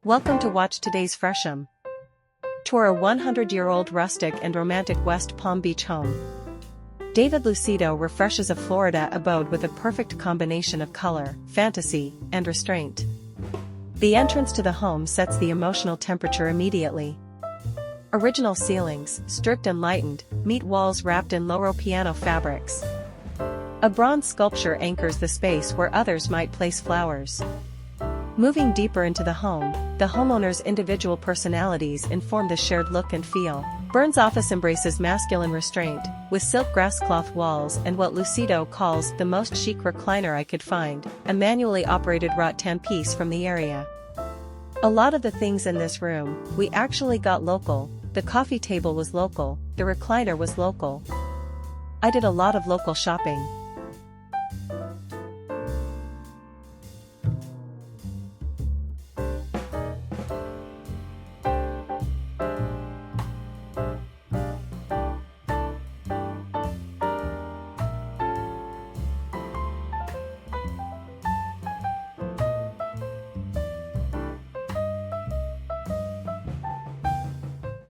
Welcome to watch today's Fresham. Tour a 100-year-old rustic and romantic West Palm Beach home. David Lucido refreshes a Florida abode with a perfect combination of color, fantasy, and restraint. The entrance to the home sets the emotional temperature immediately. Original ceilings, stripped and lightened, meet walls wrapped in Loro piano fabrics. A bronze sculpture anchors the space where others might place flowers. Moving deeper into the home, the homeowner's individual personalities inform the shared look and feel. Burns' office embraces masculine restraint, with silk grasscloth walls and what Lucido calls the most chic recliner I could find, a manually operated rattan piece from the area. A lot of the things in this room, we actually got local. The coffee table was local, the recliner was local. I did a lot of local shopping.